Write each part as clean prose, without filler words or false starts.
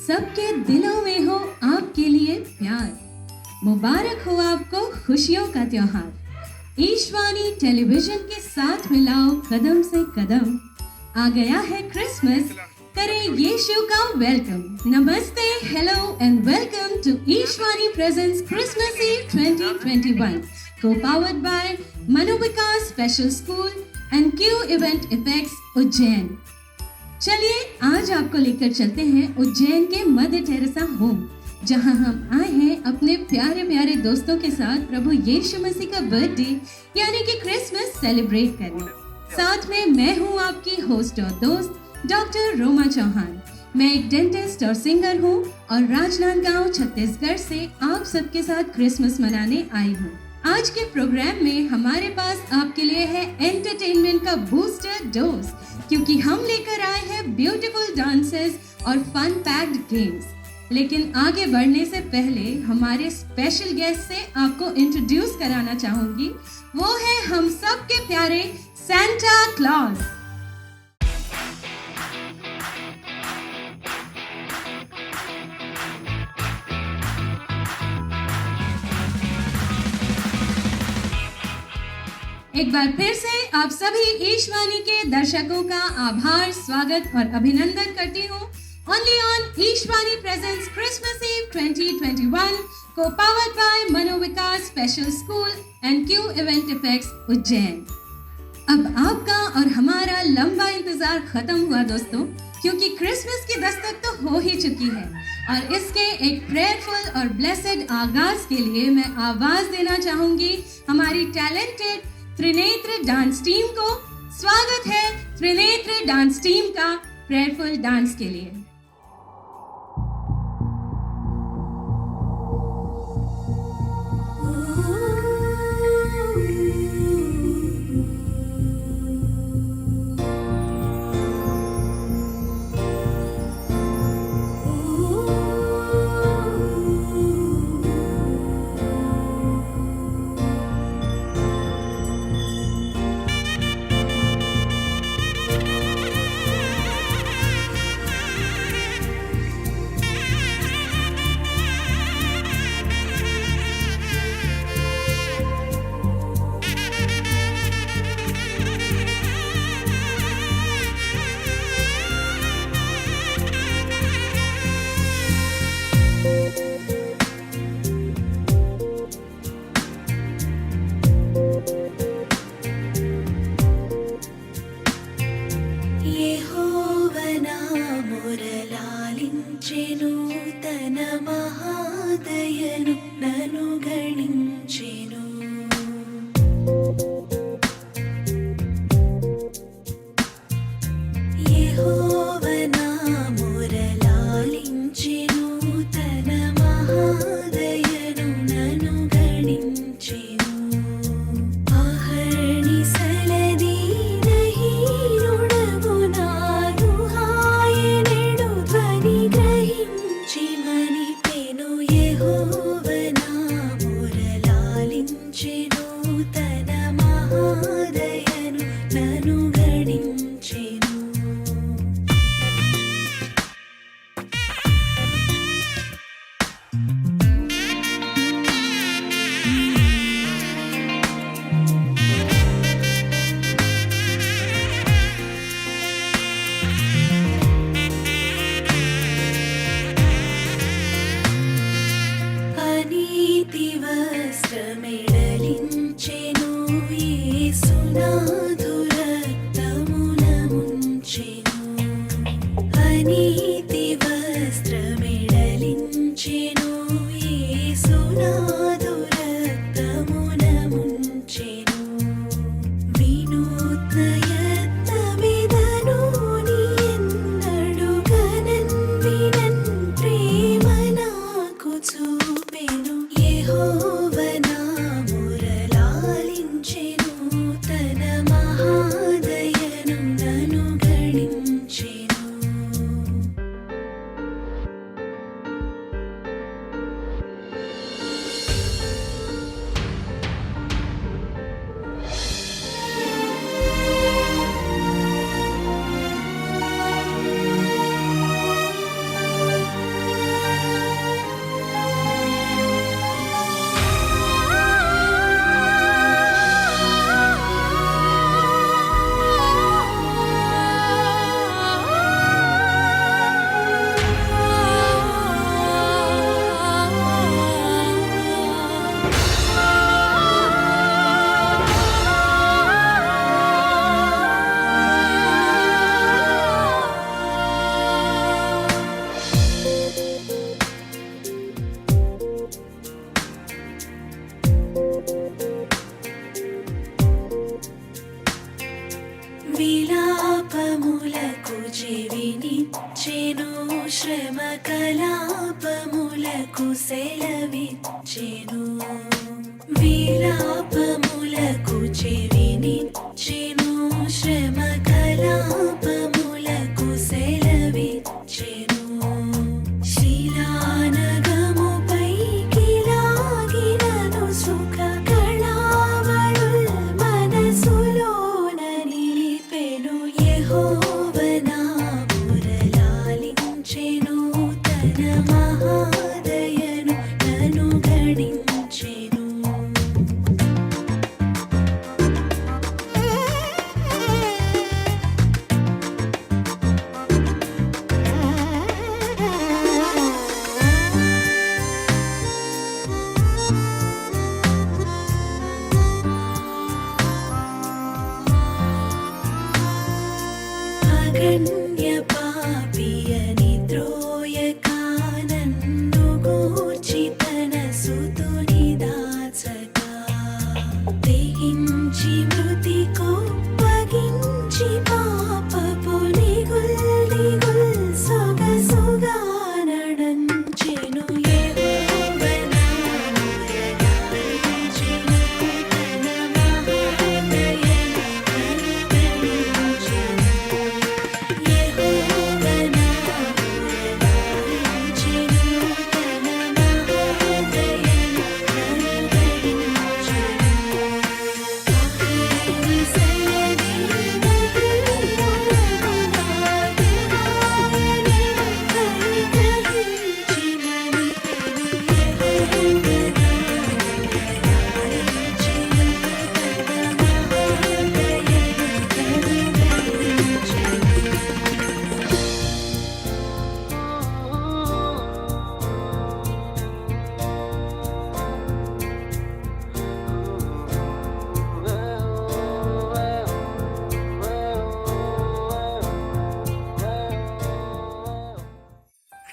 सबके दिलों में हो आपके लिए प्यार। मुबारक हो आपको खुशियों का त्योहार। ईशवाणी टेलीविजन के साथ मिलाओ कदम से कदम। आ गया है क्रिसमस, करें यीशु का वेलकम। नमस्ते, hello and welcome to Ishvani presents Christmas ewe 2021, co-powered by Manovikas special school and Q event effects Ujjain. चलिए आज आपको लेकर चलते हैं उज्जैन के मदर टेरेसा होम, जहां हम आए हैं अपने प्यारे प्यारे दोस्तों के साथ प्रभु यीशु मसीह का बर्थडे यानी कि क्रिसमस सेलिब्रेट करने। साथ में मैं हूं आपकी होस्ट और दोस्त डॉक्टर रोमा चौहान। मैं एक डेंटिस्ट और सिंगर हूं और राजनांदगांव छत्तीसगढ़ से आप सबके साथ क्रिसमस मनाने आई हूं। आज के प्रोग्राम में हमारे पास आपके लिए है एंटरटेनमेंट का बूस्टर डोज, क्योंकि हम लेकर आए हैं ब्यूटीफुल डांसेस और फन पैक्ड गेम्स। लेकिन आगे बढ़ने से पहले हमारे स्पेशल गेस्ट से आपको इंट्रोड्यूस कराना चाहूंगी। वो है हम सब के प्यारे सांता क्लॉज। एक बार फिर से आप सभी ईशवाणी के दर्शकों का आभार, स्वागत और अभिनंदन करती हूँ। Only on Ishvani presents Christmas ewe 2021, co-powered by Manovikas special school and Q event effects Ujjain. अब आपका और हमारा लंबा इंतजार खत्म हुआ दोस्तों, क्योंकि क्रिसमस की दस्तक तो हो ही चुकी है और इसके एक प्रेयरफुल और ब्लेसेड आगाज के लिए मैं आवाज देना चाहूंगी हमारी टैलेंटेड त्रिनेत्र डांस टीम को। स्वागत है त्रिनेत्र डांस टीम का प्रेयरफुल डांस के लिए। వినిచ్చెను శ్రమ కలాపములకు సెలవిచ్చెను విలాపములకు చెవినిచ్చెను శ్రమ కలాపములకు సెలవిచ్చెను శిలానగముపైకి లాగినను సుఖ కళావళుల్ మనసులోన నిలిపెను యెహోవనా మురళాలించెను తన మహాదయను నన్ను గణించెను అగణ్య పాపియని త్రోయకానన్ను గూర్చి తన సుతుని దాచగా తెగించి మృతి కోప్పగించి పాపపు నిగుల్ దిగుల్ సొగసుగా నడంచెను యెహోవనా మురళాలించెను తన మహాదయను అనుగ్రహించెను యెహోవనా మురళాలించెను తన మహాదయను అనుగ్రహించెను ఆఖరి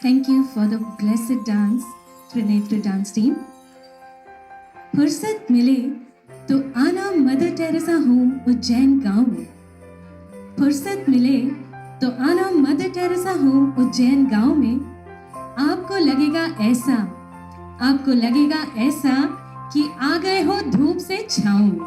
Thank you for the blessed dance, Trinity Dance Team. फुर्सत मिले तो आना मदर टेरेसा होम उज्जैन गांव में। फुर्सत मिले तो आना मदर टेरेसा होम उज्जैन गांव में। आपको लगेगा ऐसा कि आ गए हो धूप से छाँव में।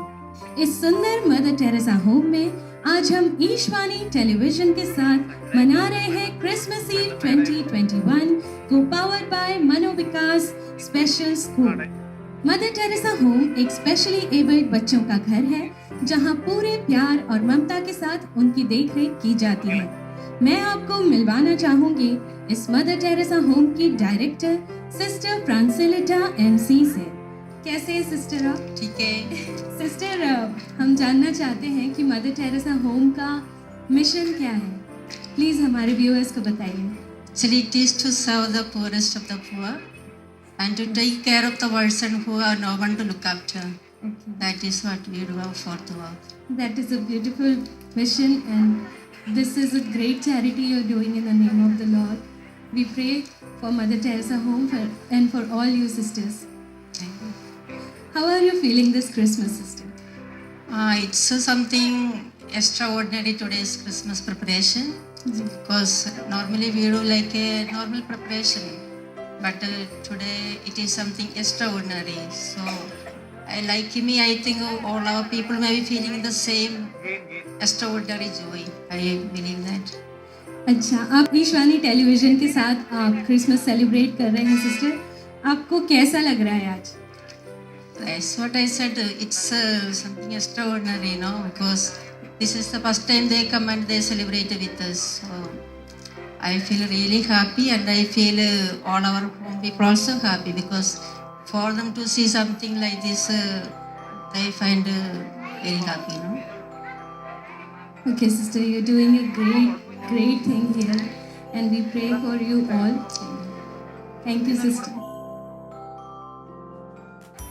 इस सुंदर मदर टेरेसा होम में आज हम ईशवाणी टेलीविजन के साथ मना रहे हैं क्रिसमस ईव 2021 को powered by Manovikas special school. Mother Teresa home एक स्पेशली एबल्ड बच्चों का घर है जहां पूरे प्यार और ममता के साथ उनकी देखरेख की जाती है। मैं आपको मिलवाना चाहूंगी इस मदर टेरेसा होम की डायरेक्टर सिस्टर फ्रांसिलिटा एमसी से। कैसे हैं सिस्टर आप? ठीक है। सिस्टर हम जानना चाहते हैं कि मदर टेरेसा होम का मिशन क्या है, प्लीज हमारे व्यूअर्स को बताइए। Actually, it is to serve the poorest of the poor and to take care of the person who are no one to look after. Okay. That is what we do for the work. That is a beautiful mission and this is a great charity you're doing in the name of the Lord. We pray for Mother Teresa Home and for all you sisters. Thank you. How are you feeling this Christmas, sister? It's something extraordinary today's Christmas preparation because normally we do like a normal preparation, but today it is something extraordinary. So I think all our people may be feeling the same extraordinary joy. I believe that. अच्छा, आप ईशवाणी television के साथ आप Christmas celebrate कर रहे हैं sister, आपको कैसा लग रहा है आज? That's what I said. It's something extraordinary, because this is the first time they come and they celebrate with us. So I feel really happy, and I feel all our home people also happy because for them to see something like this, they find very happy, Okay, sister, you're doing a great thing here, and we pray for you all. Thank you, sister.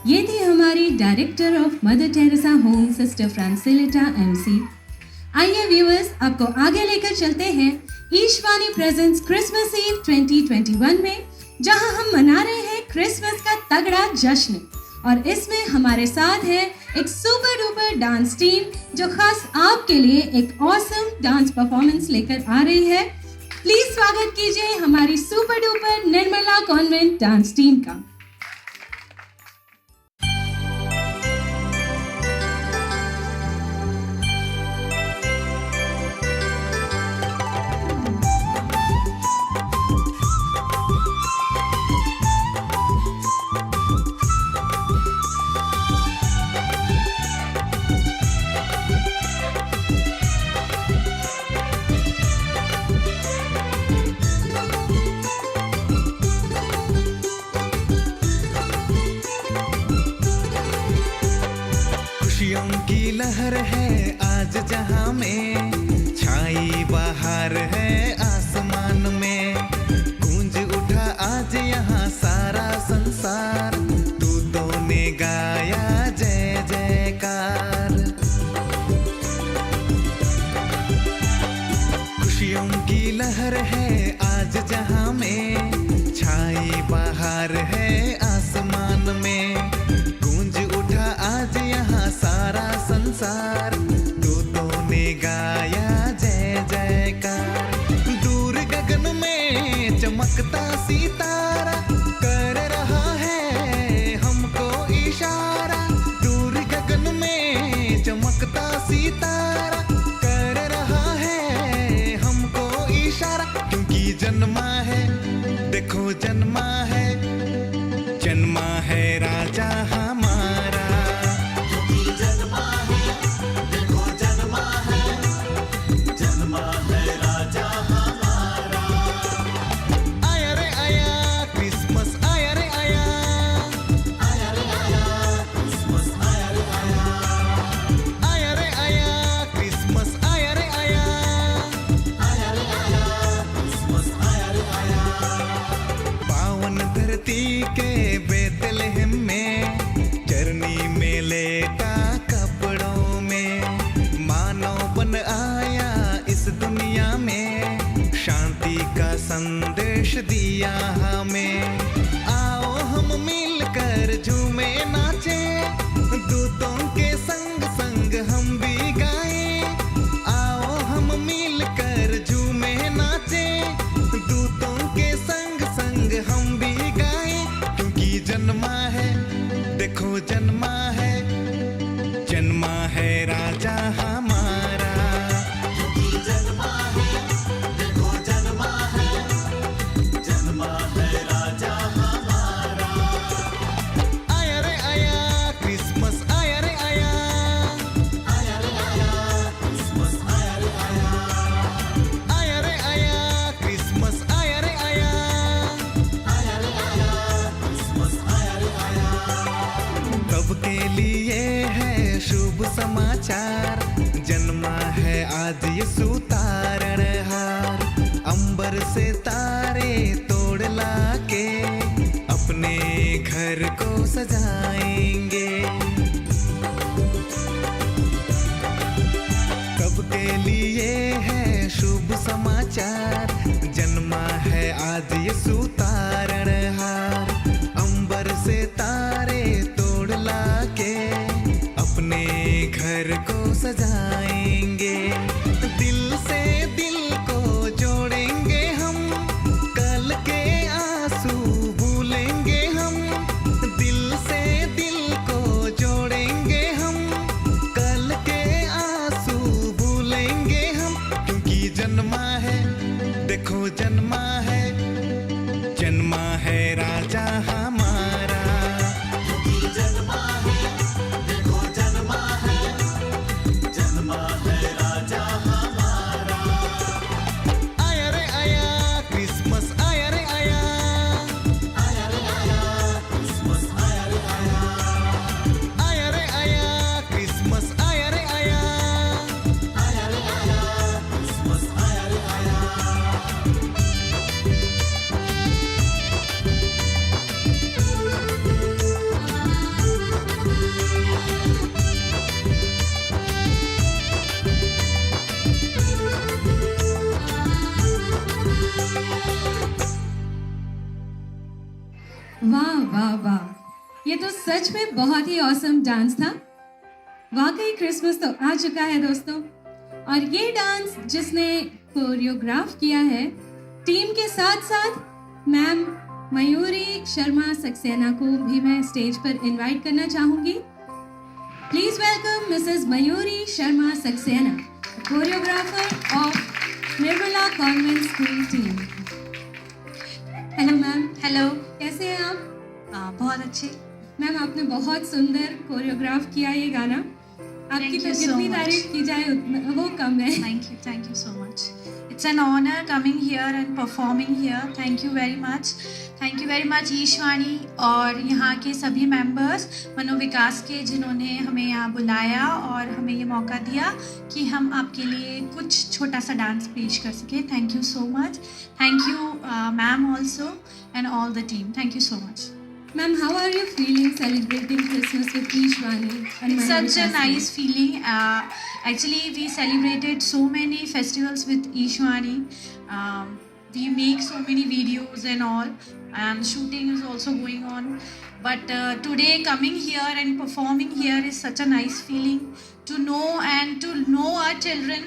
ये थी हमारी director of Mother Teresa home sister Francilita MC. आइए viewers, आपको आगे लेकर चलते हैं ईशवाणी presents Christmas ewe 2021 में, जहां हम मना रहे हैं क्रिसमस का तगड़ा जश्न। और इसमें हमारे साथ है एक सुपर डुपर डांस टीम जो खास आपके लिए एक ऑसम डांस परफॉर्मेंस लेकर आ रही है। प्लीज स्वागत कीजिए हमारी super duper Nirmala convent dance team का। खुशियों की लहर है आज जहां में, छाई बाहर है आसमान में। गूंज उठा आज यहाँ सारा संसार, दूतों ने गाया जय जयकार। खुशियों की लहर है आज जहां में, छाई बाहर है आसमान में। गूंज उठा आज यहाँ सारा संसार, दूतों ने गाया जय जयकार। दूर गगन में चमकता सितारा कर रहा है हमको इशारा। दूर गगन में चमकता सितारा कर रहा है हमको इशारा। क्योंकि जन्मा है, देखो जन्मा है, जन्मा है राजा हमारा। क्योंकि जन्मा है, देखो जन्मा है, जन्मा है राजा हमारा। आया रे आया क्रिसमस, आया रे आया, आया रे आया क्रिसमस, आया रे आया, आया रे आया क्रिसमस, आया रे आया, आया रे आया क्रिसमस, आया रे आया। पावन धरती के बेतलहम में, चरनी में लेटा कपड़ों में, मानव बन आया इस दुनिया में, शांति का संदेश दिया हमें। आओ हम मिलकर झूमे नाचे, दूतों के संग संग हम भी गाएं। आओ हम मिलकर झूमे नाचे, दूतों के संग संग हम भी गाएं। क्योंकि जन्मा है, देखो जन्मा है, जन्मा है राजा हमारा। क्योंकि जन्मा है, देखो जन्मा है, जन्मा है राजा हमारा। आया रे आया क्रिसमस, आया रे आया, आया रे आया क्रिसमस, आया रे आया, आया रे आया क्रिसमस, आया रे आया, आया रे आया क्रिसमस, आया रे आया। सबके लिए है शुभ समाचार, जन्मा है आज यीशु तारणहार। अंबर से तारे तोड़ लाके अपने घर को सजाएंगे। सबके लिए है शुभ समाचार, जन्मा है आज यीशु तारणहार। अंबर से तारे तोड़ लाके अपने घर को सजाएंगे। दिल से दिल को जोड़ेंगे हम, कल के आंसू भूलेंगे हम। दिल से दिल को जोड़ेंगे हम, कल के आंसू भूलेंगे हम। क्योंकि जन्मा है, देखो जन्मा है, जन्मा है राजा हमारा। क्योंकि जन्मा है, देखो जन्मा है, जन्मा है राजा हमारा। आया रे आया क्रिसमस, आया रे आया, आया रे आया क्रिसमस, आया रे आया, आया रे आया क्रिसमस, आया रे आया, आया रे आया क्रिसमस, आया रे आया। वाह वाह वाह, ये तो सच में बहुत ही ऑसम डांस था। वाकई क्रिसमस तो आ चुका है दोस्तों, और ये डांस जिसने कोरियोग्राफ किया है टीम के साथ साथ मैम मयूरी शर्मा सक्सेना को भी मैं स्टेज पर इनवाइट करना चाहूंगी. Please welcome Mrs Mayuri Sharma Saxena, choreographer of Nirmala convent school team. Hello ma'am. Hello. कैसे हैं आप? बहुत अच्छे. मैम आपने बहुत सुंदर कोरियोग्राफ किया ये गाना. आपकी Thank तो you so जितनी much. तारीफ की जाए उतना वो कम है. Thank you so much. It's an honor coming here and performing here. Thank you very much. Thank you very much ईशवानी और यहाँ के सभी मेंबर्स मनोविकास के, जिन्होंने हमें यहाँ बुलाया और हमें ये मौका दिया कि हम आपके लिए कुछ छोटा सा डांस पेश कर सके. Thank you so much. Thank you ma'am also and all the team. Thank you so much. Ma'am, how are you feeling celebrating Christmas with Ishwani? And It's such a nice feeling. Actually, we celebrated so many festivals with Ishwani. We make so many videos and all, and shooting is also going on. But today, coming here and performing here is such a nice feeling to know our children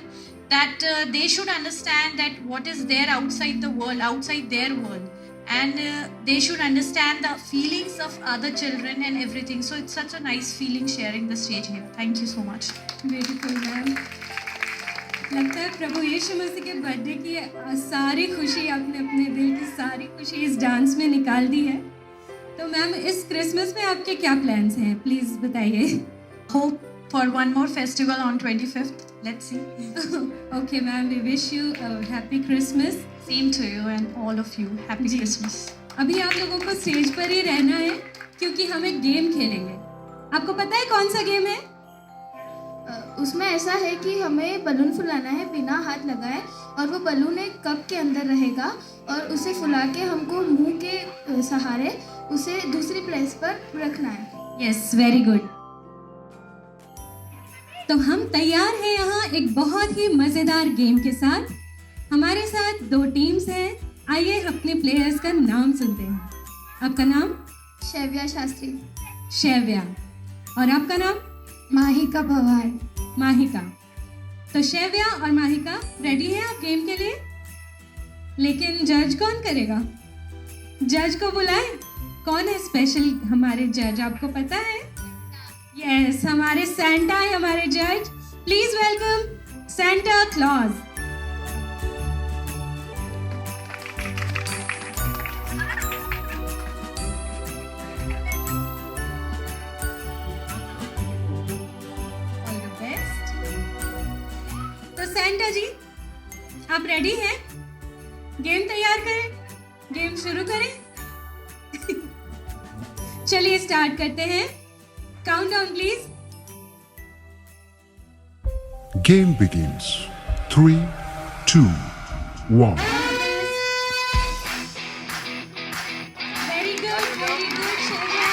that they should understand that what is there outside the world, outside their world. And they should understand the feelings of other children and everything. So it's such a nice feeling sharing the stage here. Thank you so much. Beautiful, ma'am. लगता है प्रभु यीशु मसीह के birthday की सारी खुशी, आपने अपने दिल की सारी खुशी इस डांस में निकाल दी है. तो मैम इस क्रिसमस में आपके क्या प्लान्स हैं, प्लीज बताइए. Hope for one more festival on 25th. Let's see. Okay, ma'am. We wish you a happy Christmas. Same to you and all of you. Happy ji. Christmas. अभी आप लोगों को स्टेज पर ही रहना है क्योंकि हम एक गेम खेलेंगे. आपको पता है कौन सा गेम है? उसमें ऐसा है कि हमें बलून फुलाना है बिना हाथ लगाए, और वो बलून एक कप के अंदर रहेगा और उसे फुला के हमको मुंह के सहारे उसे दूसरी प्लेस पर रखना है. Yes, very good. तो हम तैयार हैं यहाँ एक बहुत ही मजेदार गेम के साथ. हमारे साथ 2 टीम्स हैं. आइए अपने प्लेयर्स का नाम सुनते हैं. आपका नाम? शैव्या शास्त्री. शैव्या. और आपका नाम? माहिका पवार. माहिका. तो शैव्या और माहिका रेडी हैं आप गेम के लिए? लेकिन जज कौन करेगा? जज को बुलाए. कौन है स्पेशल हमारे जज, आपको पता है? यस, हमारे सेंटा है हमारे जज. Please welcome Santa Claus. Santa ji, आप रेडी हैं? गेम तैयार करें, गेम शुरू करें. चलिए स्टार्ट करते हैं. Countdown please. Game begins. 3, 2, 1. Very good Shaivya.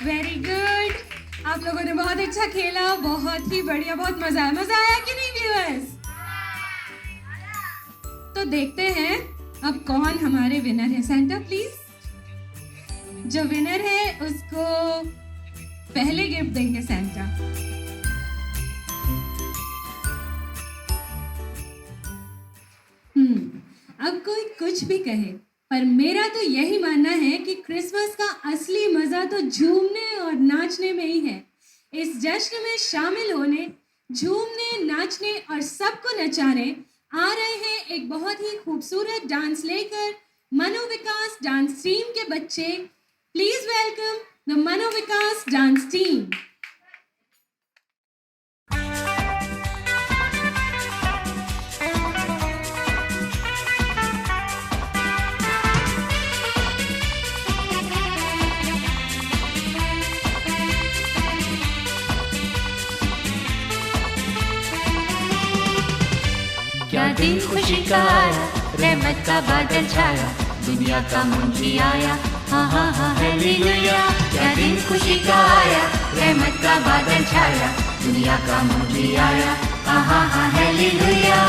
Very good. आप लोगों ने बहुत अच्छा खेला, बहुत ही बढ़िया, बहुत मजा आया। मजा आया कि नहीं व्यूअर्स? तो देखते हैं अब कौन हमारे विनर है। Centre please. जो विनर है उसको पहले गिफ्ट देंगे सेंटा। अब कोई कुछ भी कहे, पर मेरा तो यही मानना है कि क्रिसमस का असली मजा तो झूमने और नाचने में ही है। इस जश्न में शामिल होने, झूमने, नाचने और सबको नचाने आ रहे हैं एक बहुत ही खूबसूरत डांस लेकर मनोविकास डांस टीम के बच्चे। Please welcome the Manovikas dance team. क्या दिन खुशी का आया, रहमत का बादल छाया, दुनिया का मुंजी आया, हाँ हाँ हाँ हालेलुया। क्या दिन खुशी का आया, रहमत का बादल छाया, दुनिया का मुंजी आया, हाँ हाँ हाँ हालेलुया।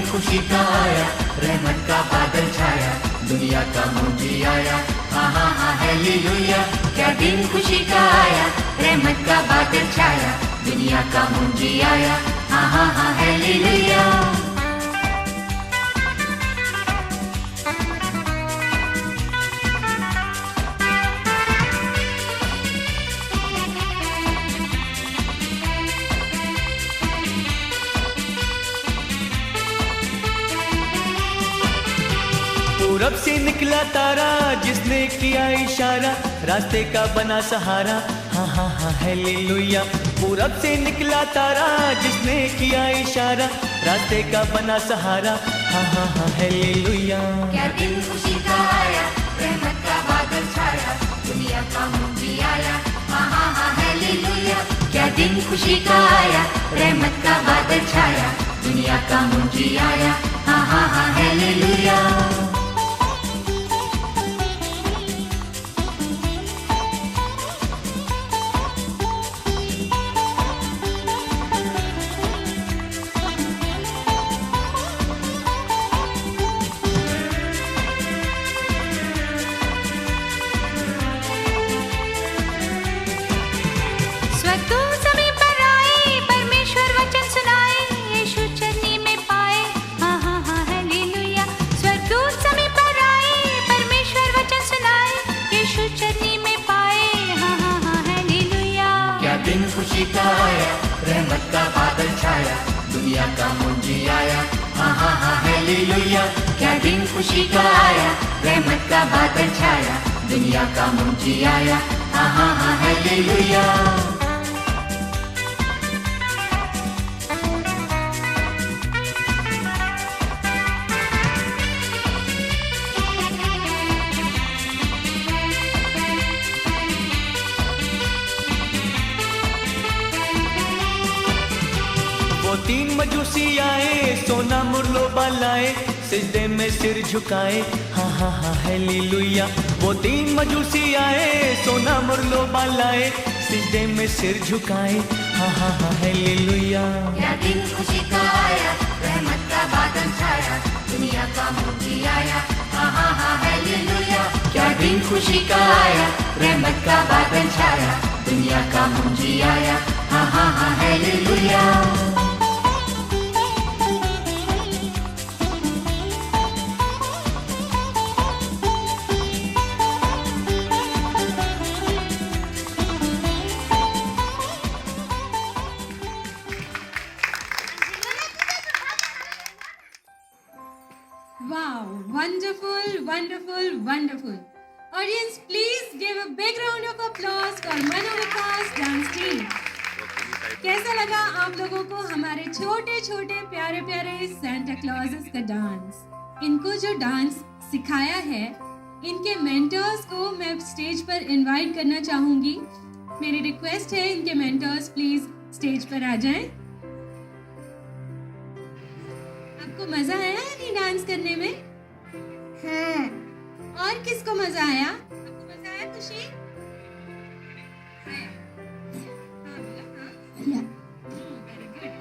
खुशी का आया, रहमत का बादल छाया, दुनिया का मुंजी आया, हाँ हाँ हाँ हालेलुया। क्या दिन खुशी का आया, रहमत का बादल छाया, दुनिया का मुंजी आया, हाँ हाँ हाँ हालेलुया। पूरब से निकला तारा, जिसने किया इशारा, रास्ते का बना सहारा, हाँ हाँ हाँ हालेलुया। पूरब से निकला तारा, जिसने किया इशारा, रास्ते का बना सहारा, हाँ हाँ हाँ हालेलुया। क्या दिन खुशी का आया, रहमत का बादल छाया, दुनिया का मुंजी आया, हाँ हाँ हाँ हालेलुया। क्या दिन खुशी का आया, रहमत का बादल छाया, दुनिया का मुंजी आया, हाँ हाँ हाँ हालेलुया। खुशी का आया, रहमत का बादल छाया, दुनिया का मुंजी आया, हाँ हाँ हाँ हालेलुया। क्या दिन खुशी का आया, रहमत का बादल छाया, दुनिया का मुंजी आया, हाँ हाँ हाँ हालेलुया। तीन मजूसी आए, सोना मुरलो लाए, सिजदे में सिर झुकाए, हाँ हाँ हाँ हालेलुया। वो तीन मजूसी आए, सोना मुरलो लाए, सिजदे में सिर झुकाए, हाँ हाँ हाँ हालेलुया। क्या दिन खुशी का आया, रहमत का बादल छाया, दुनिया का मुंजी आया, हाँ हाँ हाँ हालेलुया। क्या दिन खुशी का आया, रहमत का बादल छाया, दुनिया का मुंजी आया, हाँ हाँ हाँ hallelujah. Wonderful, wonderful, wonderful. Audience, please give a big round of applause for Mano Vikas dance team. कैसा लगा आप लोगों को हमारे छोटे छोटे प्यारे प्यारे सेंटा क्लॉजेस का डांस? इनको जो डांस सिखाया है, इनके मेंटर्स को मैं स्टेज पर इनवाइट करना चाहूंगी. मेरी रिक्वेस्ट है, इनके मेंटर्स प्लीज स्टेज पर आ जाएं. आपको मजा आया नहीं डांस करने में? हाँ. और किसको मजा आया? आपको मजा आया खुशी? आया. हाँ बोला. हाँ. Very good.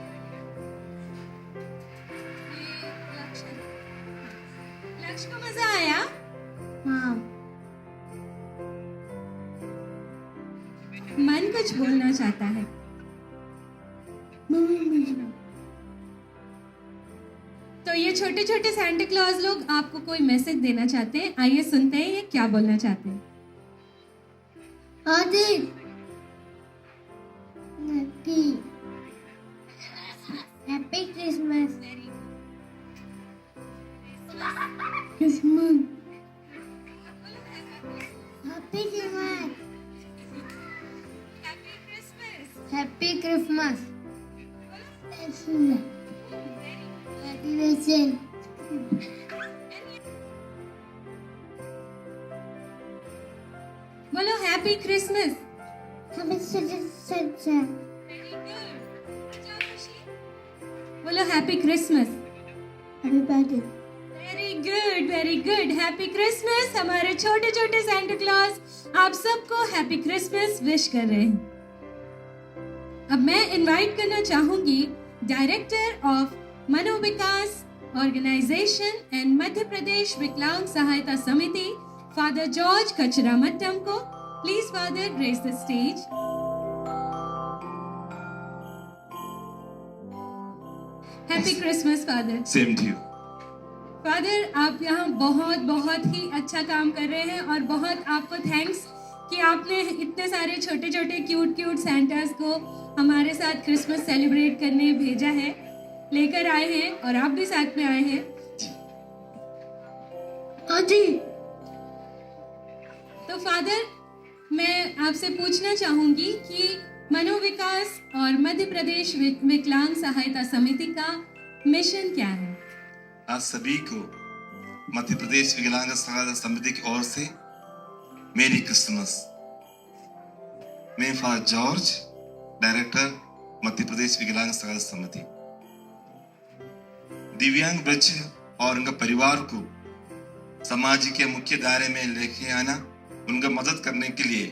ये लक्ष्य को मजा आया? हाँ. मन कुछ बोलना चाहता है. तो ये छोटे छोटे सेंटा क्लॉज लोग आपको कोई मैसेज देना चाहते हैं. आइए सुनते हैं ये क्या बोलना चाहते हैं. Happy Christmas. Happy Christmas. Happy Christmas. बोलो हैप्पी क्रिसमस. बोलो happy Christmas. Very good, very good. Happy Christmas. हमारे छोटे छोटे सेंटा क्लॉज आप सबको हैप्पी क्रिसमस विश कर रहे हैं. अब मैं इनवाइट करना चाहूंगी director of Manovikas organisation and Madhya Pradesh Viklang Sahayata Samiti father George Kacharamattam को. Please father grace the stage. Happy Christmas father. Same to you. Father, आप यहाँ बहुत बहुत ही अच्छा काम कर रहे हैं और बहुत आपको थैंक्स कि आपने इतने सारे छोटे छोटे क्यूट क्यूट सेंटास को हमारे साथ क्रिसमस सेलिब्रेट करने भेजा है, लेकर आए हैं और आप भी साथ में आए हैं. हाँ जी. तो फादर, मैं आपसे पूछना चाहूंगी कि मनोविकास और मध्य प्रदेश विकलांग सहायता समिति का मिशन क्या है? आज सभी को मध्य प्रदेश विकलांग सहायता समिति की ओर से मेरी क्रिसमस. मैं फादर जॉर्ज, डायरेक्टर मध्य प्रदेश विकलांग सहायता समिति. दिव्यांग बच्चे और उनका परिवार को समाज के मुख्य दायरे में लेके आना, उनका मदद करने के लिए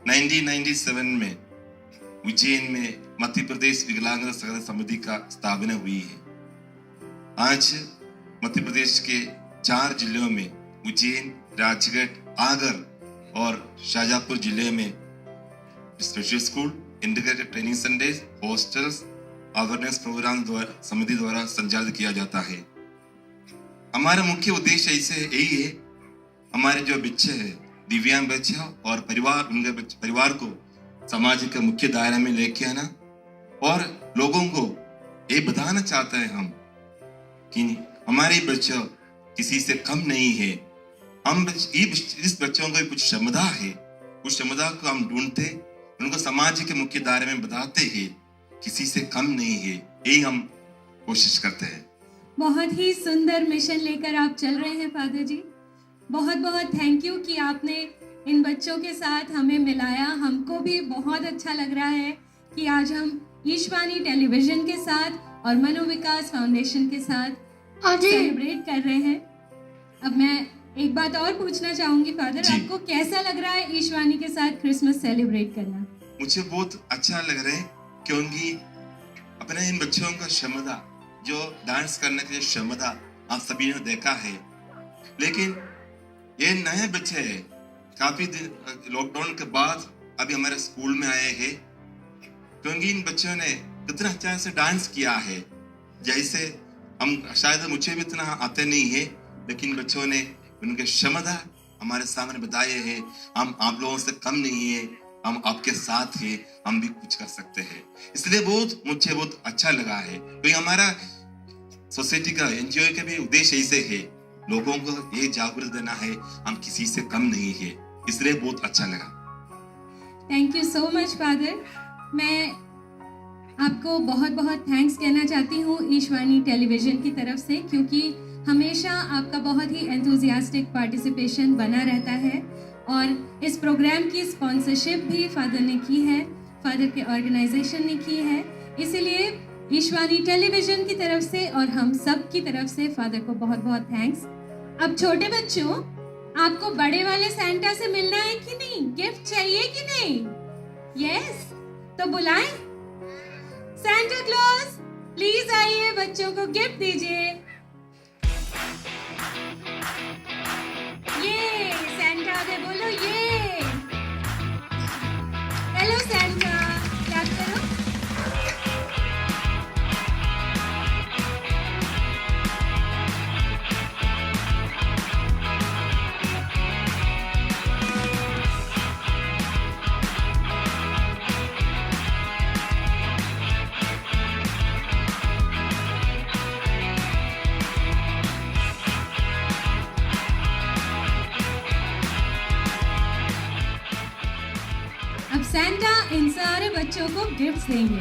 1997 में उज्जैन में मध्य प्रदेश विकलांग सहायता समिति का स्थापना हुई है. आज मध्य प्रदेश के 4 जिलों में उज्जैन, राजगढ़, आगर और शाजापुर जिले में special school, integrated training centres, hostels, awareness programme द्वारा समिति द्वारा संचालित किया जाता है. हमारा मुख्य उद्देश्य यही है, हमारे जो बच्चे हैं, दिव्यांग बच्चे और परिवार, उनके परिवार को समाज के मुख्य दायरे में लेके आना और लोगों को ये बताना चाहते हैं हम कि हमारे बच्चे किसी से कम नहीं है. हम इस बच्चों को कुछ क्षमता है, उस क्षमता को हम ढूंढते, उनको समाज के मुख्य दायरे में बताते हैं, किसी से कम नहीं है. यही हम कोशिश करते हैं. बहुत ही सुंदर मिशन लेकर आप चल रहे हैं फादर जी. बहुत बहुत थैंक यू कि आपने इन बच्चों के साथ हमें मिलाया. हमको भी बहुत अच्छा लग रहा है कि आज हम ईशवाणी टेलीविजन के साथ और मनोविकास फाउंडेशन के साथ सेलिब्रेट कर रहे हैं. अब मैं एक बात और पूछना चाहूंगी फादर, आपको कैसा लग रहा है ईशवाणी के साथ क्रिसमस सेलिब्रेट करना? मुझे बहुत अच्छा लग रहा है, क्योंकि अपने इन बच्चों का क्षमता, जो डांस करने की क्षमता आप सभी ने देखा है, लेकिन ये नए बच्चे हैं, काफी दिन लॉकडाउन के बाद अभी हमारे स्कूल में आए हैं, क्योंकि इन बच्चों ने कितना अच्छा से डांस किया है. जैसे हम, शायद मुझे भी इतना आते नहीं है, लेकिन बच्चों ने उनके क्षमता हमारे सामने बताए हैं. हम आप लोगों से कम नहीं है, हम आपके साथ हैं, हम भी कुछ कर सकते हैं. इसलिए मुझे बहुत अच्छा लगा है, क्योंकि हमारा सोसाइटी का, एनजीओ का भी उद्देश्य ऐसे है लोगों को ये जागरूक देना है हम किसी से कम नहीं है, इसलिए बहुत अच्छा लगा। Thank you so much father. मैं आपको बहुत बहुत थैंक्स कहना चाहती हूँ ईशवाणी टेलीविजन की तरफ से, क्योंकि हमेशा आपका बहुत ही एंथुजियास्टिक पार्टिसिपेशन बना रहता है और इस प्रोग्राम की स्पॉन्सरशिप भी फादर ने की है, फादर के ऑर्गेनाइजेशन ने की है। इसीलिए ईशवाणी टेलीविजन की तरफ से और हम सब की तरफ से फादर को बहुत बहुत थैंक्स। अब छोटे बच्चों, आपको बड़े वाले सैंटा से मिलना है कि नहीं? गिफ्ट चाहिए कि नहीं? यस, तो बुलाएं सैंटा क्लॉज, प्लीज आइए, बच्चों को गिफ्ट दीजिए। ये सैंटा दे, बोलो ये। हेलो सैंटा, क्लैप करो। अब सैंटा इन सारे बच्चों को गिफ्ट्स देंगे।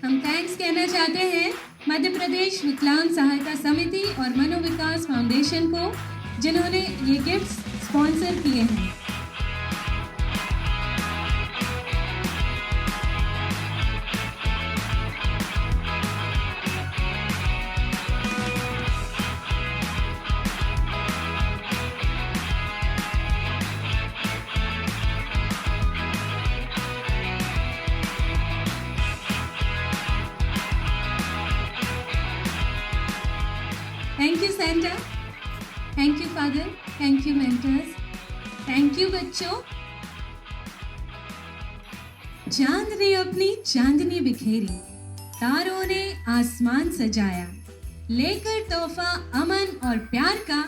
हम थैंक्स कहना चाहते हैं मध्य प्रदेश विकलांग सहायता समिति और मनोविकास फाउंडेशन को, जिन्होंने ये गिफ्ट्स स्पॉन्सर किए हैं। Thank you Santa, thank you father, thank you mentors, thank you बच्चों। चांद ने अपनी चांदनी बिखेरी, तारों ने आसमान सजाया, लेकर तोहफा अमन और प्यार का,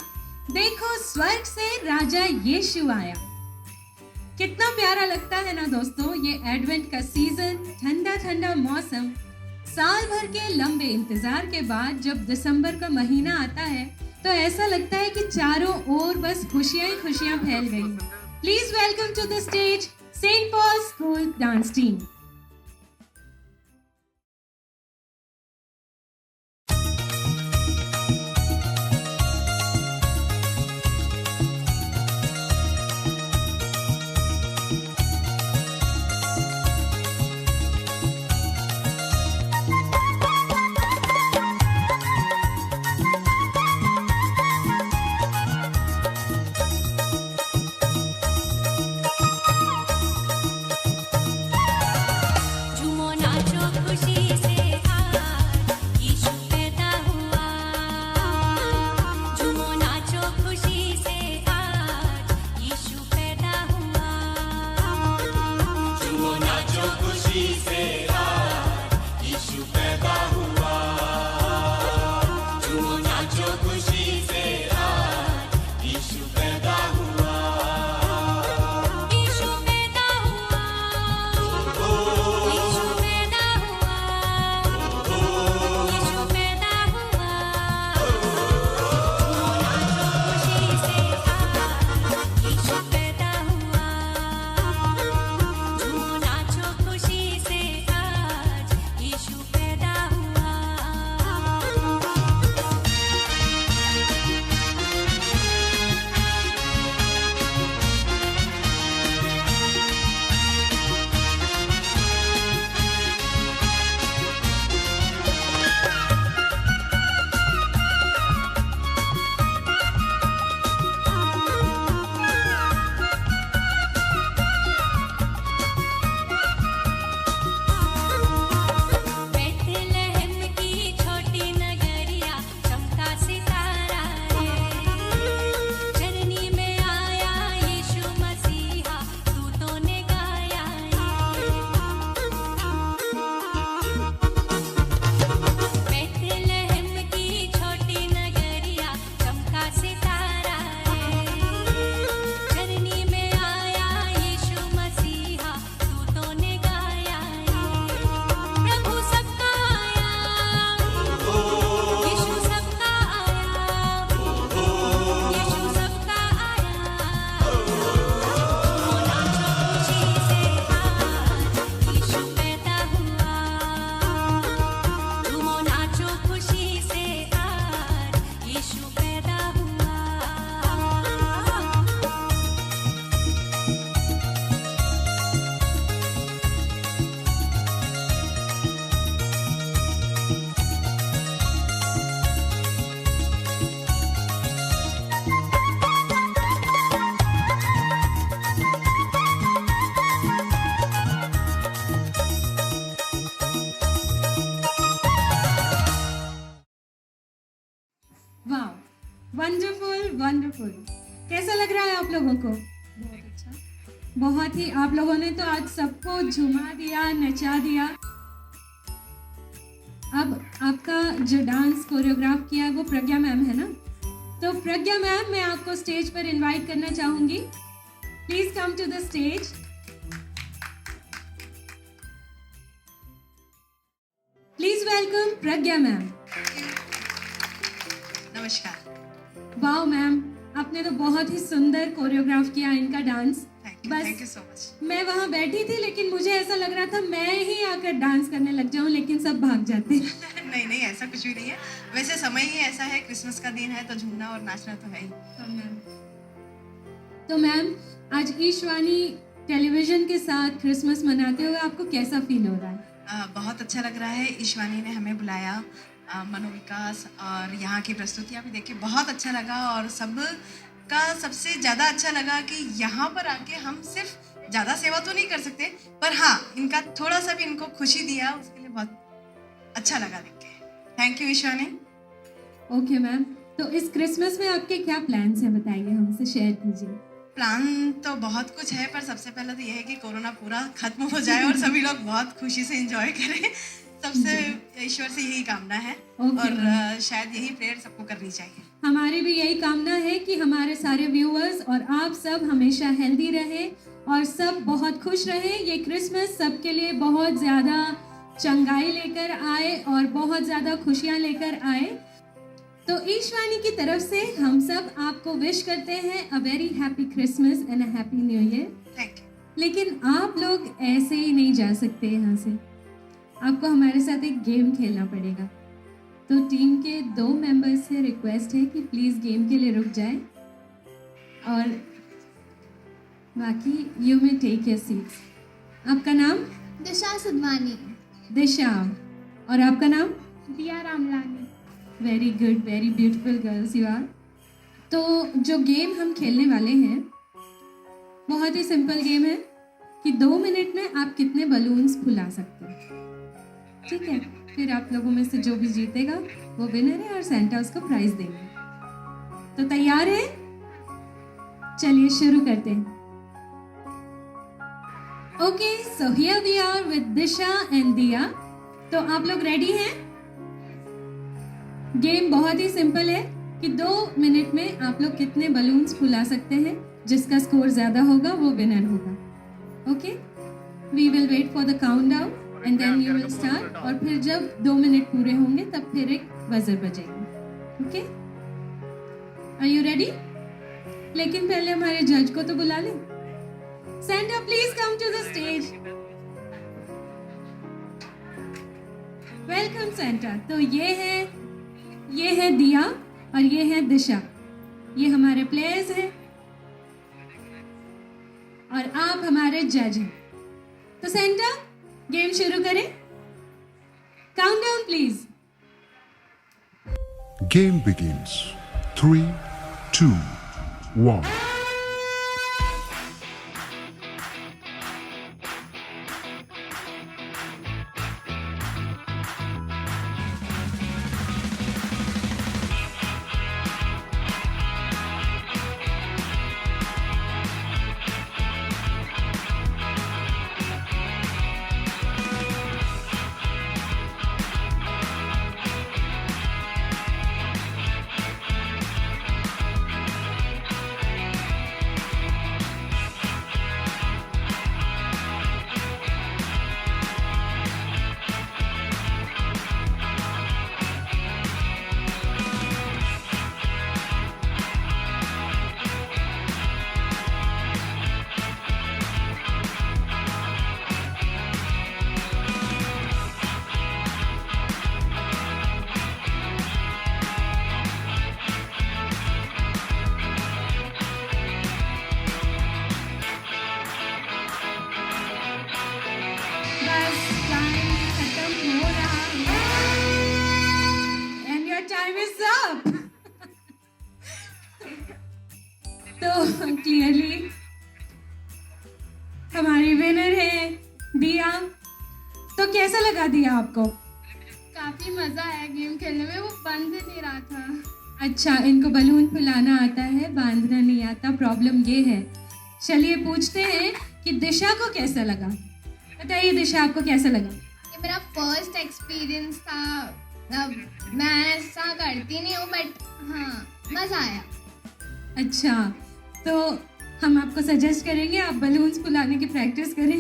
देखो स्वर्ग से राजा यीशु आया। कितना प्यारा लगता है ना दोस्तों, ये एडवेंट का सीजन, ठंडा ठंडा मौसम, साल भर के लंबे इंतजार के बाद जब दिसंबर का महीना आता है तो ऐसा लगता है कि चारों ओर बस खुशियां ही खुशियां फैल गई। Please welcome to the stage saint Paul school dance team. Wonderful wonderful. कैसा लग रहा है आप लोगों को? बहुत अच्छा। बहुत ही। आप लोगों ने तो आज सबको झुमा दिया, नचा दिया। अब आपका जो डांस कोरियोग्राफ किया है वो प्रज्ञा मैम है ना? तो प्रज्ञा मैम, मैं आपको स्टेज पर इनवाइट करना चाहूंगी। Please come to the stage. Please welcome Pragya ma'am. नमस्कार। वाओ मैम, आपने तो बहुत ही सुंदर कोरियोग्राफ किया इनका dance. Thank you so much. मैं वहाँ बैठी थी लेकिन मुझे ऐसा लग रहा था मैं ही आकर डांस करने लग जाऊं, लेकिन सब भाग जाते। नहीं नहीं, ऐसा कुछ भी नहीं है। वैसे समय ही ऐसा है, क्रिसमस का दिन है तो झूमना और नाचना तो है ही। तो मैम, आज ईशवाणी टेलीविजन के साथ क्रिसमस मनाते हुए आपको कैसा फील हो रहा है? बहुत अच्छा लग रहा है। ईशवाणी ने हमें बुलाया, मनोविकास और यहाँ की प्रस्तुतियाँ भी देख के बहुत अच्छा लगा। और सब का सबसे ज़्यादा अच्छा लगा कि यहाँ पर आके हम सिर्फ ज़्यादा सेवा तो नहीं कर सकते, पर हाँ, इनका थोड़ा सा भी इनको खुशी दिया, उसके लिए बहुत अच्छा लगा देख के। Thank you Ishvani. Okay ma'am, तो इस क्रिसमस में आपके क्या प्लान्स हैं, बताइए, हमसे शेयर कीजिए। प्लान तो बहुत कुछ है, पर सबसे पहले तो यह है कि कोरोना पूरा खत्म हो जाए और सभी लोग बहुत खुशी से एंजॉय करें। सबसे ईश्वर से यही कामना है। और शायद यही प्रेयर सबको करनी चाहिए। हमारी भी यही कामना है कि हमारे सारे व्यूअर्स और आप सब हमेशा हेल्दी रहे और सब बहुत खुश रहे। ये क्रिसमस सबके लिए बहुत ज़्यादा चंगाई लेकर आए और बहुत ज़्यादा खुशियाँ लेकर आए। तो ईशवाणी की तरफ से हम सब आपको विश करते हैं a very happy Christmas and a happy new year. Thank you. लेकिन आप लोग ऐसे ही नहीं जा सकते यहाँ से, आपको हमारे साथ एक गेम खेलना पड़ेगा। तो टीम के 2 मेंबर्स से रिक्वेस्ट है कि प्लीज़ गेम के लिए रुक जाए और बाकी you may take your seats. आपका नाम? दिशा सुदवानी। दिशा। और आपका नाम? Diya Ramlani. Very good, very beautiful girls you are. तो जो गेम हम खेलने वाले हैं बहुत ही सिंपल गेम है कि 2 मिनट में आप कितने बलून्स फुला सकते हैं, ठीक है? फिर आप लोगों में से जो भी जीतेगा वो विनर है और सेंटा उसको प्राइज देंगे। तो तैयार है? चलिए शुरू करते हैं। Okay, so here we are with Disha and Diya. तो आप लोग रेडी हैं? गेम बहुत ही सिंपल है कि 2 मिनट में आप लोग कितने बलून्स फुला सकते हैं। जिसका स्कोर ज्यादा होगा वो विनर होगा। Okay, we will wait for the countdown and then you will start. और फिर जब 2 मिनट पूरे होंगे तब फिर एक बजर बजेगा। Okay, are you ready? लेकिन पहले हमारे जज को तो बुला लें। Santa, please come to the stage. Welcome Santa. तो ये है दिया और ये है दिशा। ये हमारे प्लेयर्स हैं और आप हमारे जज हैं। तो सेंटा, गेम शुरू करें। Countdown please. Game begins. 3, 2, 1. Clearly हमारी विनर है दिया। तो कैसा लगा दिया आपको? काफी मजा आया गेम खेलने में, वो बंद ही नहीं रहा था। अच्छा, इनको बलून फुलाना आता है, बांधना नहीं आता, प्रॉब्लम ये है। चलिए पूछते हैं कि दिशा को कैसा लगा। बताइए दिशा, आपको कैसा लगा? ये मेरा फर्स्ट एक्सपीरियंस था। मैं ऐसा करती नहीं हूँ, बट हाँ, मज़ा आया। अच्छा, तो हम आपको सजेस्ट करेंगे आप बलून्स फुलाने की प्रैक्टिस करें।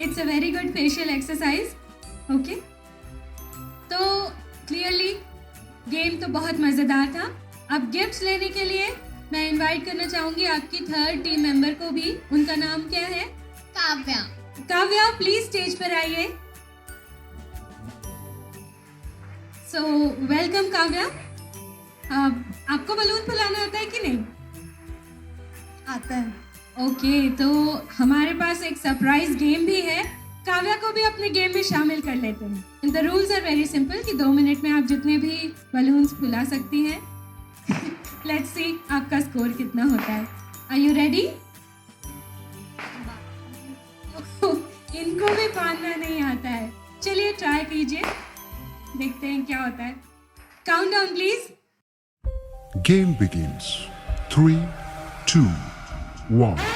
It's a very good facial exercise. Okay, तो क्लियरली गेम तो बहुत मज़ेदार था। अब गिफ्ट्स लेने के लिए मैं इनवाइट करना चाहूँगी आपकी थर्ड टीम मेंबर को भी। उनका नाम क्या है? काव्या। काव्या, प्लीज स्टेज पर आइए। So welcome Kavya. आपको बलून फुलाना आता है कि नहीं? आता है। ओके, तो हमारे पास एक सरप्राइज गेम भी है। काव्या को भी अपने गेम में शामिल कर लेते हैं। The rules are very simple कि 2 मिनट में आप जितने भी बलून्स फुला सकती हैं। लेट्स सी आपका स्कोर कितना होता है। Are you ready? इनको भी बांधना नहीं आता है। चलिए ट्राई कीजिए, देखते हैं क्या होता है। Count down please. Game begins. 3, 2, 1.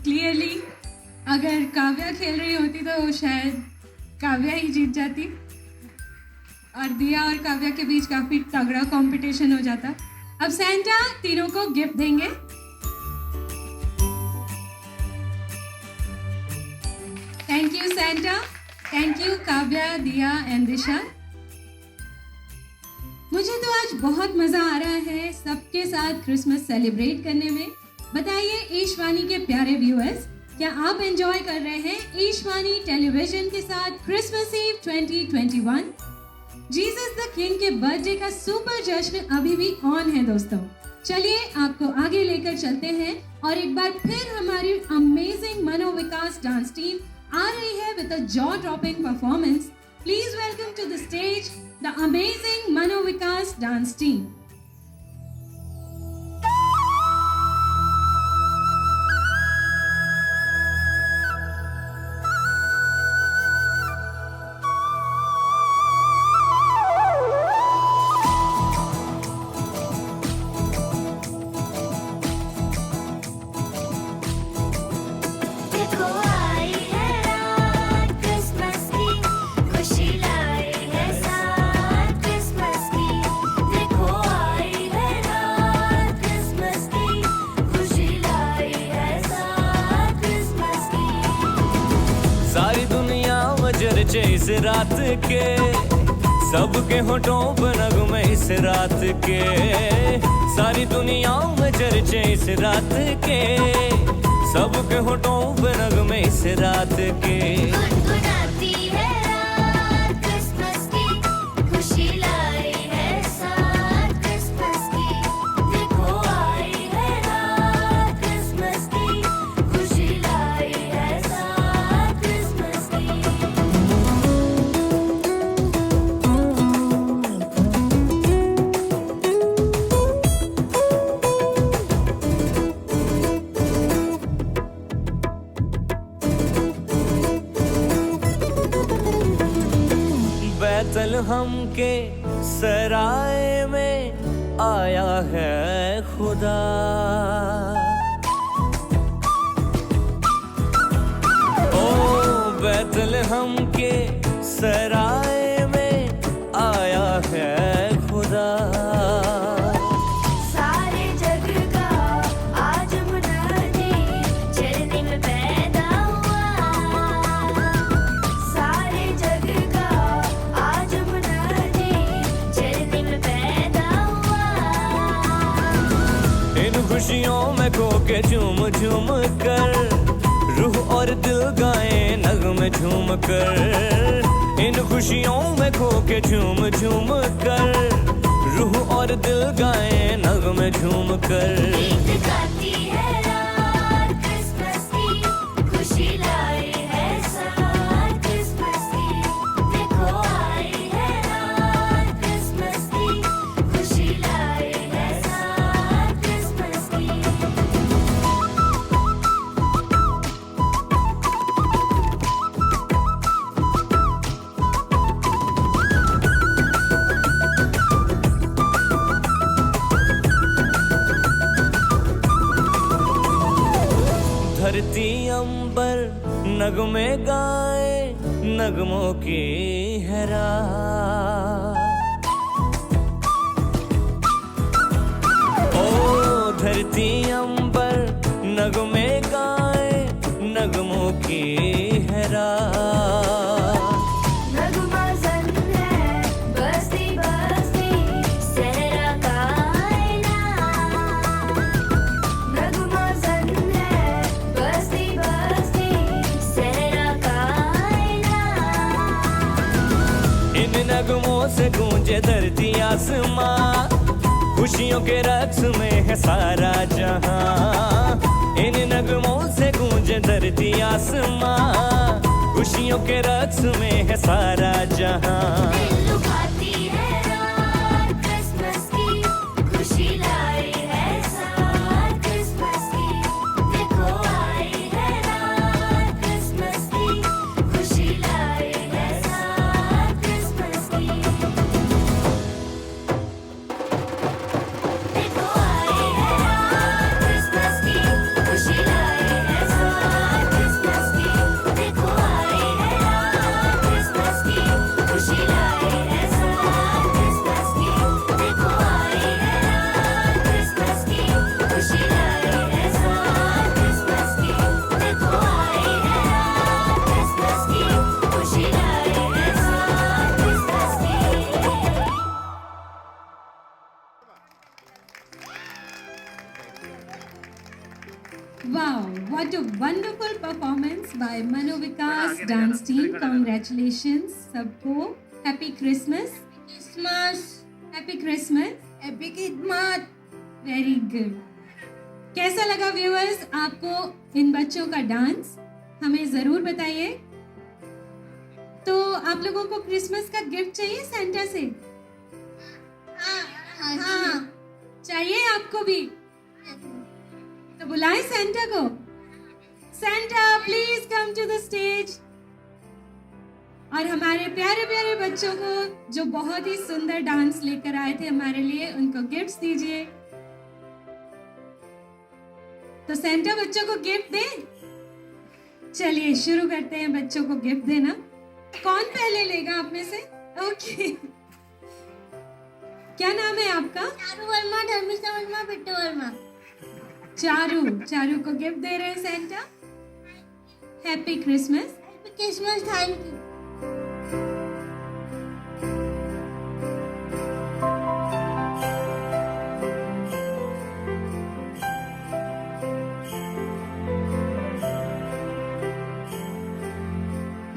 Clearly अगर काव्या खेल रही होती तो शायद काव्या ही जीत जाती और दिया और काव्या के बीच काफी तगड़ा कंपटीशन हो जाता। अब सैंटा तीनों को गिफ्ट देंगे। Thank you Santa, thank you Kavya, दिया एंड दिशा। मुझे तो आज बहुत मजा आ रहा है सबके साथ क्रिसमस सेलिब्रेट करने में। बताइए ईशवाणी के प्यारे व्यूअर्स, क्या आप एंजॉय कर रहे हैं ईशवाणी टेलीविजन के साथ Christmas ewe 2021? Jesus the king के बर्थडे का सुपर जश्न अभी भी ऑन है दोस्तों। चलिए आपको आगे लेकर चलते हैं और एक बार फिर हमारी अमेजिंग मनोविकास डांस टीम आ रही है with a jaw dropping performance. Please welcome to the stage the amazing Manovikas dance team. इस रात के सबके होठों पर नगमे इस रात के, सारी दुनिया में चर्चे इस रात के, सबके होठों पर नगमे इस रात के। गुनगुनाती है रात क्रिसमस की, खुशी लाई है साथ क्रिसमस की। देखो आई है रात क्रिसमस की, खुशी लाई है साथ क्रिसमस की। बैतलहम के सराय में आया है खुदा। ओ बैतलहम के सराय में आया है खुदा। सारे जग का आज मुनादी चरनी में पैदा हुआ। सारे जग का आज मुनादी चरनी में पैदा हुआ। इन खुशियों में खो के झूम झूम कर रूह और दिल गाए नगमे झूम कर। इन खुशियों में खो के झूम झूम कर रूह और दिल गाए नगमे झूम कर। गीत गाती है रात क्रिसमस की खुशी लाई है साथ क्रिसमस की। देखो आई है रात क्रिसमस की खुशी लाई है साथ क्रिसमस की। धरती अंबर नगमे गाए नगमों की है रात। ओ धरती अंबर नगमे गाए नगमों की है रात। नगमा जन है बस्ती बस्ती सहरा कायना। नगमा जन है बस्ती बस्ती सहरा कायना। इन नगमों से गूंजे धरती आसमां खुशियों के रक्स में है सारा जहां। इन नगमों से गूंजे धरती आसमां खुशियों के रक्स में है सारा जहां। दिल लुभाती है रात क्रिसमस की खुशी लाई है साथ क्रिसमस की। देखो आई है रात क्रिसमस की खुशी लाई है साथ क्रिसमस की। देखो आई है रात क्रिसमस की खुशी लाई है साथ क्रिसमस की। देखो आई है रात क्रिसमस की खुशी लाई है साथ क्रिसमस की। देखो आई है रात क्रिसमस की खुशी लाई है साथ क्रिसमस की। देखो आई है रात क्रिसमस की खुशी लाई है साथ क्रिसमस की। Wow, what a wonderful performance by Manu Vikas dance team. Congratulations सबको. Happy Christmas. Happy Christmas. Happy Christmas. Very good. कैसा लगा व्यूअर्स आपको इन बच्चों का डांस? हमें जरूर बताइए. तो आप लोगों को क्रिसमस का गिफ्ट चाहिए सेंटा से? हाँ. चाहिए आपको भी? तो बुलाएं सेंटा को. Santa please come to the stage. और हमारे प्यारे प्यारे बच्चों को जो बहुत ही सुंदर डांस लेकर आए थे हमारे लिए उनको गिफ्ट्स दीजिए. तो सेंटा बच्चों को गिफ्ट दे. चलिए शुरू करते हैं बच्चों को गिफ्ट देना. कौन पहले लेगा आप में से? ओके. क्या नाम है आपका? चारू वर्मा, धर्मिष्ठा वर्मा, बिट्टू वर्मा। चारू को गिफ्ट दे रहे हैं Santa. Happy Christmas. Happy Christmas, thank you.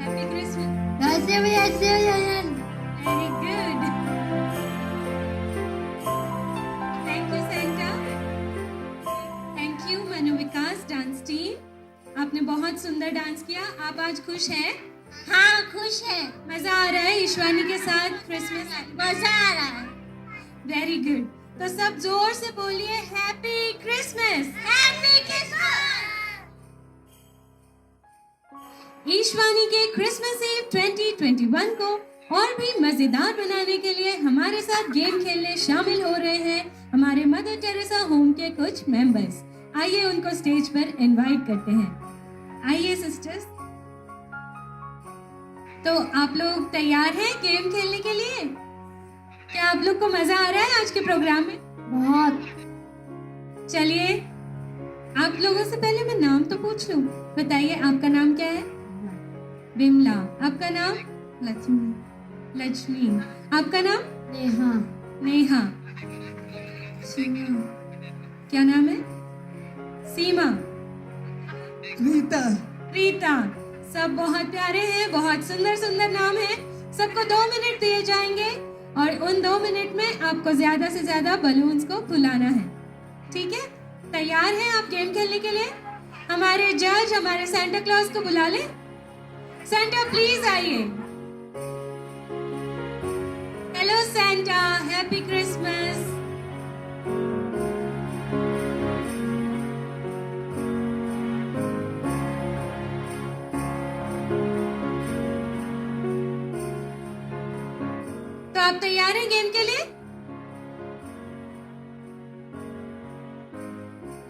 Happy Christmas. ऐसे भी Very good. Thank you Santa. Thank you Manu Vikas dance team. आपने बहुत सुंदर डांस किया. आप आज खुश हैं? हाँ, खुश है। मजा आ रहा है ईश्वानी के साथ क्रिसमस? मजा आ रहा है। Very good. तो सब जोर से बोलिए happy Christmas. Happy Christmas. Ishvani के क्रिसमस ईव 2021 को और भी मजेदार बनाने के लिए हमारे साथ गेम खेलने शामिल हो रहे हैं हमारे मदर टेरेसा होम के कुछ मेंबर्स। आइए उनको स्टेज पर इनवाइट करते हैं। आइए सिस्टर्स। तो आप लोग तैयार हैं गेम खेलने के लिए? क्या आप लोग को मजा आ रहा है आज के प्रोग्राम में? बहुत। चलिए, आप लोगों से पहले मैं नाम तो पूछ लूं। बताइए आपका नाम क्या है? विमला। आपका नाम? लक्ष्मी। लक्ष्मी। आपका नाम? नेहा। नेहा। सीमा। क्या नाम है? सीमा। रीता। रीता। सब बहुत प्यारे हैं, बहुत सुंदर सुंदर नाम है। सबको 2 मिनट दिए जाएंगे और उन 2 मिनट में आपको ज्यादा से ज्यादा बलून्स को फुलाना है। ठीक है? तैयार हैं आप गेम खेलने के लिए? हमारे जज हमारे सेंटा क्लॉज को बुला ले। सेंटा प्लीज आइए। Hello Santa, happy Christmas. तो आप तैयार हैं गेम के लिए?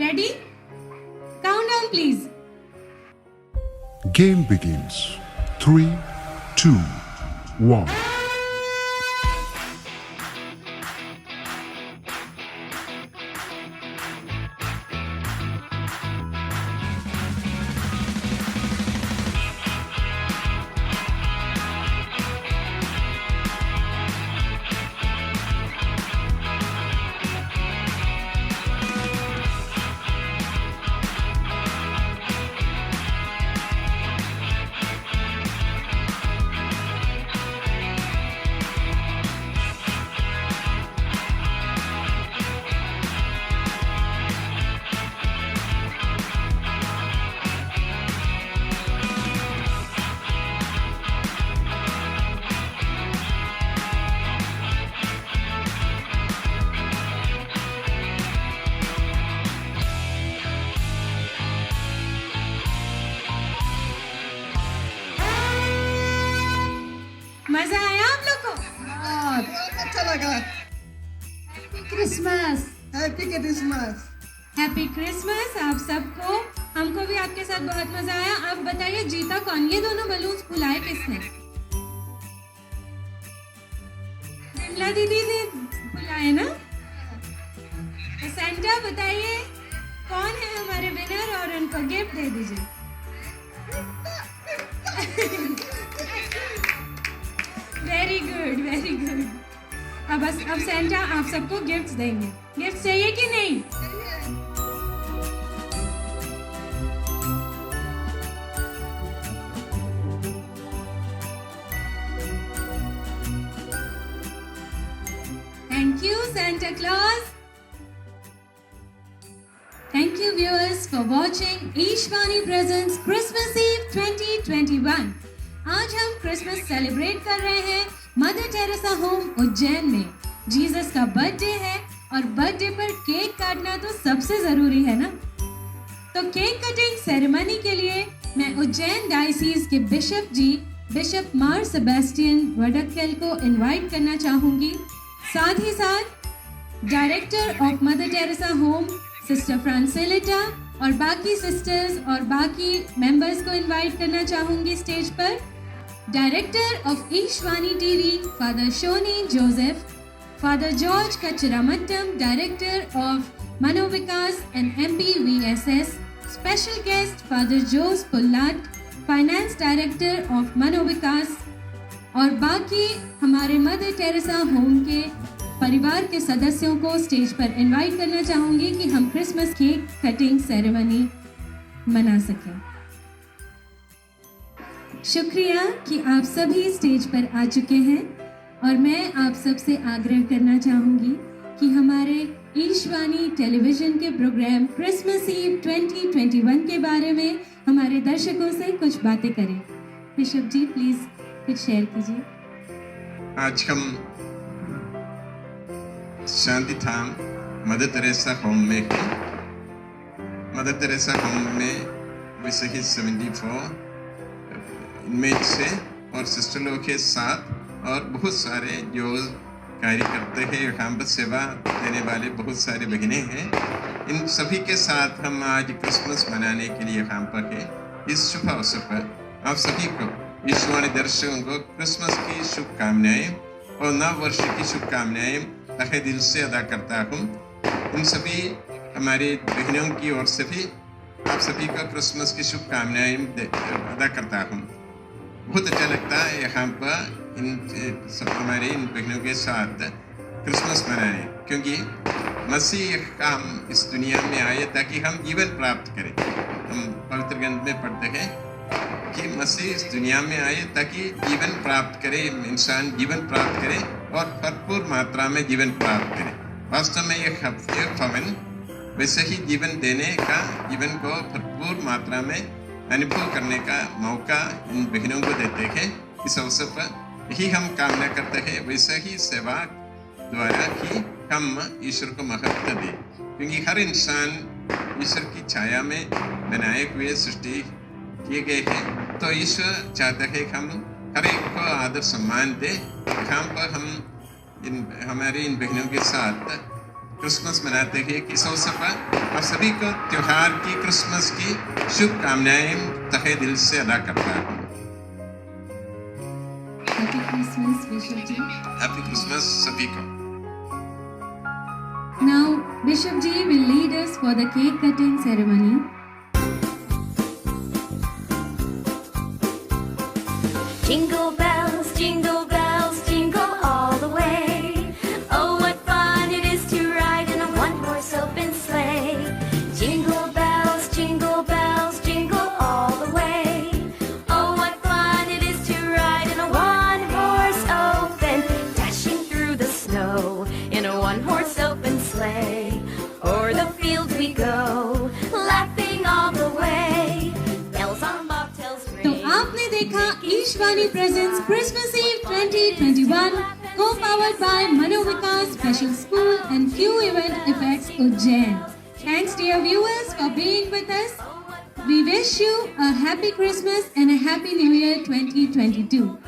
Ready? Countdown please. Game begins. 3, 2, 1. मजा आया आप लोग को? बहुत अच्छा लगा। Happy Christmas. Happy Christmas. Happy Christmas आप सबको। हमको भी आपके साथ बहुत मजा आया। आप बताइए जीता कौन? ये दोनों बलून्स फुलाए किसने? बिमला दीदी ने फुलाए ना? तो सेंटा बताइए कौन है हमारे विनर और उनको गिफ्ट दे दीजिए। Very good, very good. अब सेंटा आप सबको गिफ्ट्स देंगे। गिफ्ट चाहिए कि नहीं? Thank you, Santa Claus. Thank you, viewers, for watching Ishwani Presents Christmas Eve 2021. आज हम क्रिसमस सेलिब्रेट कर रहे हैं मदर टेरेसा होम उज्जैन में। जीसस का बर्थडे है और बर्थडे पर केक काटना तो सबसे जरूरी है ना। तो केक कटिंग सेरेमनी के लिए मैं उज्जैन डायसीज के बिशप मार सेबेस्टियन वडक्केल को इनवाइट करना चाहूंगी। साथ ही साथ director of Mother Teresa home sister Francilita और बाकी सिस्टर्स और बाकी मेंबर्स को इनवाइट करना चाहूंगी स्टेज पर। Director of Ishvani TV father Shony Joseph, father George Kacharamattam, director of Manovikas and MPVSS, special guest father Jose Pullat, finance director of Manovikas और बाकी हमारे मदर टेरेसा होम के परिवार के सदस्यों को स्टेज पर इनवाइट करना चाहूंगी कि हम क्रिसमस केक कटिंग सेरेमनी मना सकें। शुक्रिया कि आप सभी स्टेज पर आ चुके हैं और मैं आप सबसे आग्रह करना चाहूंगी कि हमारे ईशवानी टेलीविजन के प्रोग्राम क्रिसमस ईव 2021 के बारे में हमारे दर्शकों से कुछ बातें करें। बिशप जी प्लीज कुछ शेयर कीजिए। आज हम शांति धाम मदर टेरेसा होम में हैं। मदर टेरेसा होम में विशेष 74 इनमेट से और सिस्टर लोग के साथ और बहुत सारे जो कार्य करते हैं यहाँ पर सेवा देने वाले बहुत सारे बहनें हैं। इन सभी के साथ हम आज क्रिसमस मनाने के लिए यहाँ पर हैं। इस शुभ अवसर पर आप सभी को ईश्वरी दर्शकों को क्रिसमस की शुभकामनाएं और नव वर्ष की शुभकामनाएं तहे दिल से अदा करता हूँ। इन सभी हमारी बहनों की ओर से भी आप सभी को क्रिसमस की शुभकामनाएं अदा करता हूँ। बहुत अच्छा लगता है यहाँ पर हमारे इन बहनों के साथ क्रिसमस मनाने, क्योंकि मसीह का हम इस दुनिया में आए ताकि हम जीवन प्राप्त करें। हम पवित्र ग्रंथ में पढ़ते हैं कि मसीह इस दुनिया में आए ताकि जीवन प्राप्त करे, इंसान जीवन प्राप्त करे और भरपूर मात्रा में जीवन प्राप्त करे। वास्तव में एक हवन वैसे ही जीवन देने का, जीवन को भरपूर मात्रा में अनुभव करने का मौका इन बहनों को देते हैं। इस अवसर पर यही हम कामना करते हैं, वैसे ही सेवा द्वारा ही हम ईश्वर को महत्व दें, क्योंकि हर इंसान ईश्वर की छाया में बनाए हुए सृष्टि किए गए हैं। तो ईश्वर चाहता है कि हम हर एक को आदर सम्मान दें। यहाँ पर हम हमारे इन बहनों के साथ क्रिसमस मनाते हैं। इस अवसर पर आप सभी को त्योहार की, क्रिसमस की शुभकामनाएं तहे दिल से अदा करता हूँ। Happy Christmas, Bishop ji. Happy Christmas सभी को। Now, Bishop ji will lead us for the cake cutting ceremony. Jingle bells, jingle all the way. Oh, what fun it is to ride in a one-horse open sleigh. Jingle bells, jingle all the way. Oh, what fun it is to ride in a one-horse open, dashing through the snow in a one-horse open sleigh. O'er the fields we go, laughing all the way. Bells on bobtails ring. तो आपने देखा Ishvani presents Christmas ewe 2021 co-powered by Manovikas Special School and Q Event Effects Ujjain. Thanks dear viewers for being with us. We wish you a happy Christmas and a happy New Year 2022.